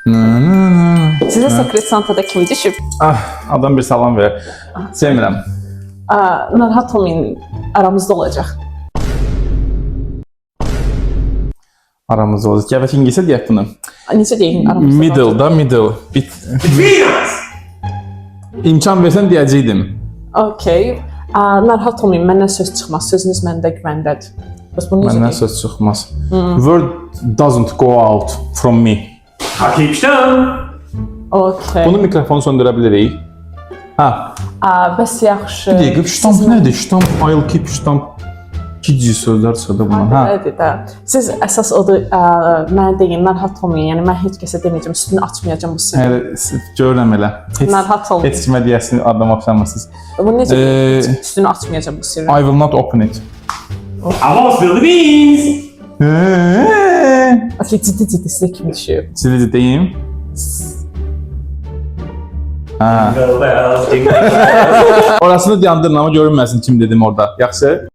Sizə Secret Santa'da kimi düşüb? Adam bir salam verir. Sevmirəm. Narahat olmayın, aramızda olacaq. Aramızda olacaq. Gəvək İngilizcə deyək bunu. Necə deyim aramızda? Middle da, middle. İmkan versən deyəcəkdim. Okey. Narahat olmayın, məndən söz çıxmaz. Sözünüz məndə güvəndədir. Bəs bunu necə Məndən deyim? söz çıxmaz. Word doesn't go out from me. Hakikten. Okey. Bunu mikrofonu söndürə bilirik. Bəs yaxşı. Bir dəqiqə, ştamp nədir? Ştamp, I'll keep ştamp. Kici sözlər çıxdı buna. Elədir də. Siz əsas odur, mənə deyin, narahat olmayın. Yəni mən heç kəsə deməyəcəm, üstünü açmayacam bu sirri. Görürəm elə. Narahat olmayın. Heç kimə deyəsin, adam oxşamırsınız. Bunu necə deyim? Üstünü açmayacam bu sirri. I will not open it. I won't spill the beans. Okey, ciddi sizə kimi düşüyor? Sizə deyim. Jingle bells, jingle bells. Orasını dayandırın ama görünməsin kim dedim orada. Yaxşı?